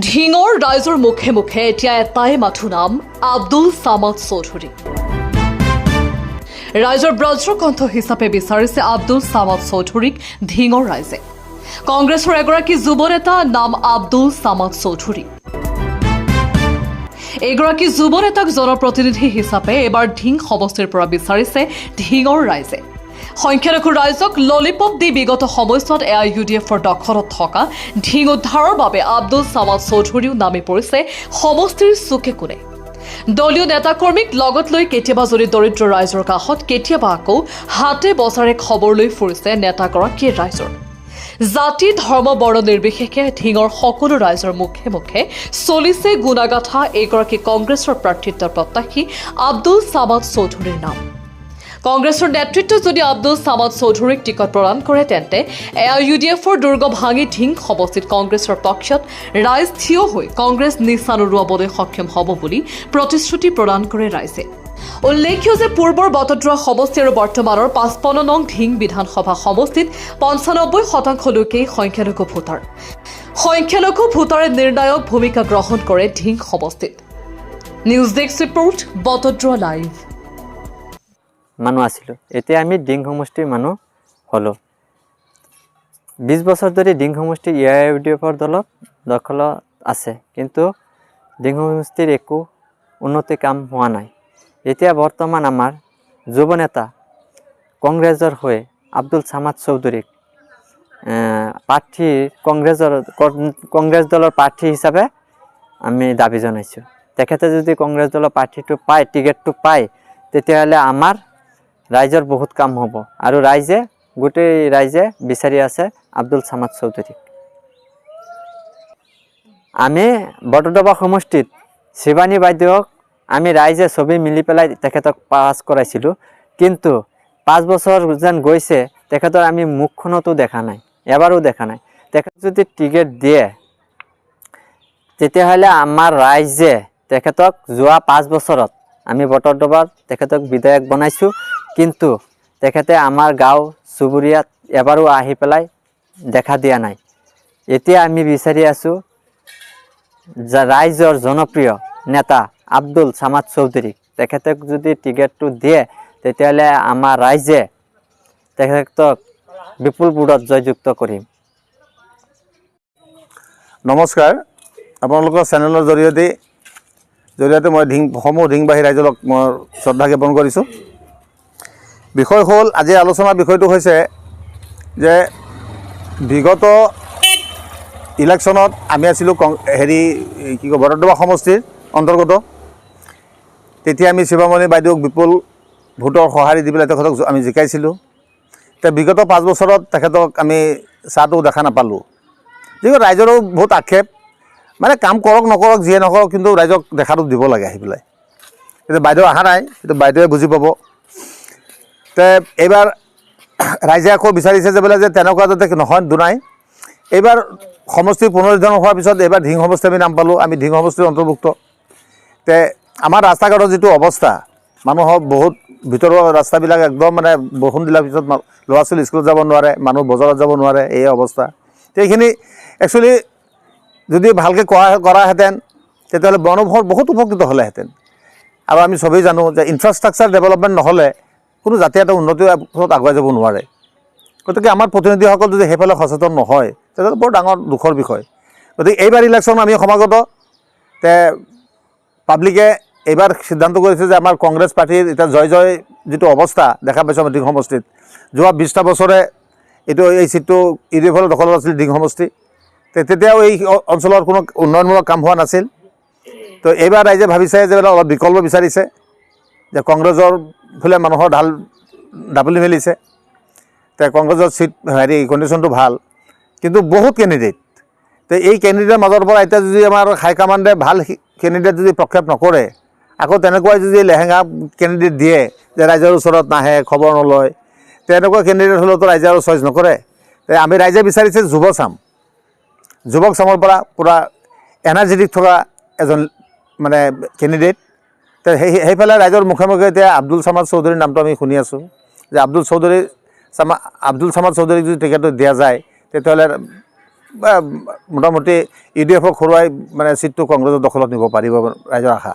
ঢিঙৰ ৰাইজৰ মুখে মুখে এতিয়া এটাই মাথো নাম আব্দুল সামাদ চৌধুৰী। ৰাইজৰ ব্ৰজ্ৰকণ্ঠ হিচাপে বিচাৰিছে আব্দুল সামাদ চৌধুৰীক ঢিঙৰ ৰাইজে। কংগ্ৰেছৰ এগৰাকী যুৱ নেতা নাম আব্দুল সামাদ চৌধুৰী। এগৰাকী যুৱ নেতাক জনপ্ৰতিনিধি হিচাপে এইবাৰ ঢিং সমষ্টিৰ পৰা বিচাৰিছে ঢিঙৰ ৰাইজে। সংখ্যালঘু ৰাইজক ললিপপ দি বিগত সময়ছোৱাত AIUDFৰ দখলত থকা ঢিং উদ্ধাৰৰ বাবে আব্দুল সামাদ চৌধুৰীও নামি পৰিছে সমষ্টিৰ চুকে কোণে। দলীয় নেতাকৰ্মীক লগত লৈ কেতিয়াবা যদি দৰিদ্ৰ ৰাইজৰ কাষত, কেতিয়াবা আকৌ হাতে বজাৰে খবৰ লৈ ফুৰিছে নেতাগৰাকীয়ে ৰাইজৰ। জাতি ধৰ্ম বৰ্ণ নিৰ্বিশেষে ঢিঙৰ সকলো ৰাইজৰ মুখে মুখে চলিছে গুণাগাথা এইগৰাকী কংগ্ৰেছৰ প্ৰাৰ্থিত্ব প্ৰত্যাশী আব্দুল সামাদ চৌধুৰীৰ নাম। কংগ্ৰেছৰ নেতৃত্বত যদি আব্দুল সামাদ চৌধুৰীক টিকট প্ৰদান কৰে তেন্তে AIUDFৰ দুৰ্গ ভাঙি ঢিং সমষ্টিত কংগ্ৰেছৰ পক্ষত ৰাইজ থিয় হৈ কংগ্ৰেছ নিশান উৰুৱাবলৈ সক্ষম হ'ব বুলি প্ৰতিশ্ৰুতি প্ৰদান কৰে ৰাইজে। উল্লেখ্য যে পূৰ্বৰ বটদ্ৰৱা সমষ্টি আৰু বৰ্তমানৰ ৫৫ নং ঢিং বিধানসভা সমষ্টিত ৯৫% লোকেই সংখ্যালঘু ভোটাৰ। সংখ্যালঘু ভোটাৰে নিৰ্ণায়ক ভূমিকা গ্ৰহণ কৰে ঢিং সমষ্টিত। News desk report, Batadrava live. মানুহ আছিলোঁ, এতিয়া আমি ডিং সমষ্টিৰ মানুহ হ'লোঁ। ২০ বছৰ ধৰি ডিং সমষ্টি AIUDFৰ দলত দখলত আছে, কিন্তু ডিং সমষ্টিৰ একো উন্নতি কাম হোৱা নাই। এতিয়া বৰ্তমান আমাৰ যুৱ নেতা কংগ্ৰেছৰ হৈ আব্দুল সামাদ চৌধুৰীক কংগ্ৰেছ দলৰ প্ৰাৰ্থী হিচাপে আমি দাবী জনাইছোঁ। তেখেতে যদি কংগ্ৰেছ দলৰ প্ৰাৰ্থীটো পায়, টিকেটটো পায়, তেতিয়াহ'লে আমাৰ ৰাইজৰ বহুত কাম হ'ব আৰু গোটেই ৰাইজে বিচাৰি আছে আব্দুল সামাদ চৌধুৰীক। আমি বটদ্ৰৱা সমষ্টিত শিৱানী বাইদেউক আমি ৰাইজে চবেই মিলি পেলাই তেখেতক পাছ কৰাইছিলোঁ, কিন্তু 5 বছৰ যেন গৈছে তেখেতৰ আমি মুখখনতো দেখা নাই, এবাৰো দেখা নাই। তেখেত যদি টিকেট দিয়ে তেতিয়াহ'লে আমাৰ ৰাইজে তেখেতক যোৱা 5 বছৰত আমি বটদ্ৰৱাত তেখেতক বিধায়ক বনাইছোঁ, কিন্তু তেখেতে আমাৰ গাঁও চুবুৰীয়াত এবাৰো আহি পেলাই দেখা দিয়া নাই। এতিয়া আমি বিচাৰি আছোঁ ৰাইজৰ জনপ্ৰিয় নেতা আব্দুল সামাদ চৌধুৰীক। তেখেতক যদি টিকেটটো দিয়ে তেতিয়াহ'লে আমাৰ ৰাইজে তেখেতক বিপুল ভোটত জয়যুক্ত কৰিম। নমস্কাৰ, আপোনালোকৰ চেনেলৰ জৰিয়তে মই ঢিংবাসী ৰাইজক মই শ্ৰদ্ধা জ্ঞাপন কৰিছোঁ। বিষয় হ'ল, আজি আলোচনাৰ বিষয়টো হৈছে যে বিগত ইলেকশ্যনত আমি আছিলোঁ বটদ্ৰৱা সমষ্টিৰ অন্তৰ্গত। তেতিয়া আমি শিৱামণি বাইদেউক বিপুল ভোটৰ সঁহাৰি দি পেলাই তেখেতক আমি জিকাইছিলোঁ। এতিয়া বিগত 5 বছৰত তেখেতক আমি চাহটো দেখা নাপালোঁ। যিহেতু ৰাইজৰো বহুত আক্ষেপ, মানে কাম কৰক নকৰক যিয়ে নকৰক, কিন্তু ৰাইজক দেখাটো দিব লাগে আহি পেলাই। এতিয়া বাইদেউ অহা নাই, সেইটো বাইদেৱে বুজি পাব। এইবাৰ ৰাইজে আকৌ বিচাৰিছে যে বোলে যে তেনেকুৱা যাতে নহয় দুনাই। এইবাৰ সমষ্টিৰ পুনৰুদ্ধাৰ হোৱাৰ পিছত এইবাৰ ঢিং সমষ্টি আমি নাম পালোঁ, আমি ঢিং সমষ্টিৰ অন্তৰ্ভুক্ত। আমাৰ ৰাস্তা ঘাটৰ যিটো অৱস্থা, মানুহৰ বহুত ভিতৰৰ ৰাস্তাবিলাক একদম মানে বৰষুণ দিলাৰ পিছত ল'ৰা ছোৱালী স্কুলত যাব নোৱাৰে, মানুহ বজাৰত যাব নোৱাৰে, এই অৱস্থা। সেইখিনি একচুৱেলি যদি ভালকৈ কৰাহেঁতেন তেতিয়াহ'লে মানুহৰ বহুত উপকৃত হ'লেহেঁতেন। আৰু আমি চবেই জানো যে ইনফ্ৰাষ্ট্ৰাকচাৰ ডেভেলপমেণ্ট নহ'লে কোনো জাতি এটা উন্নতিৰ পথত আগুৱাই যাব নোৱাৰে। গতিকে আমাৰ প্ৰতিনিধিসকল যদি সেইফালে সচেতন নহয় তেতিয়াহ'লে বৰ ডাঙৰ দুখৰ বিষয়। গতিকে এইবাৰ ইলেকশ্যন আমি সমাগত পাব্লিকে এইবাৰ সিদ্ধান্ত কৰিছে যে আমাৰ কংগ্ৰেছ পাৰ্টীৰ এতিয়া জয় যিটো অৱস্থা দেখা পাইছোঁ আমি ঢিং সমষ্টিত, যোৱা 20টা বছৰে এই চিটটো UDFৰ দখলত আছিল ঢিং সমষ্টি। তেতিয়াও এই অঞ্চলৰ কোনো উন্নয়নমূলক কাম হোৱা নাছিল। তো এইবাৰ ৰাইজে ভাবিছে যে অলপ বিকল্প বিচাৰিছে, যে কংগ্ৰেছৰ ফালে মানুহৰ ঢাল দাপলি মেলিছে। কংগ্ৰেছৰ চিট কণ্ডিশ্যনটো ভাল, কিন্তু বহুত কেণ্ডিডেট। এই কেণ্ডিডেটৰ মাজৰ পৰা এতিয়া যদি আমাৰ হাইকমাণ্ডে ভাল কেণ্ডিডেট যদি প্ৰক্ষেপ নকৰে, আকৌ তেনেকুৱাই যদি লেহেঙা কেণ্ডিডেট দিয়ে যে ৰাইজৰ ওচৰত নাহে, খবৰ নলয়, তেনেকুৱা কেণ্ডিডেট হ'লেওতো ৰাইজে আৰু চইচ নকৰে। আমি ৰাইজে বিচাৰিছে যুৱক চামৰ পৰা পূৰা এনাৰ্জেটিক থকা এজন মানে কেণ্ডিডেট। সেইফালে ৰাইজৰ মুখে মুখে এতিয়া আব্দুল সামাদ চৌধুৰীৰ নামটো আমি শুনি আছোঁ, যে আব্দুল সামাদ চৌধুৰীক যদি টিকেটটো দিয়া যায় তেতিয়াহ'লে মোটামুটি ইউ ডি এফক হৰুৱাই মানে ছিটটো কংগ্ৰেছৰ দখলত নিব পাৰিব ৰাইজৰ আশা।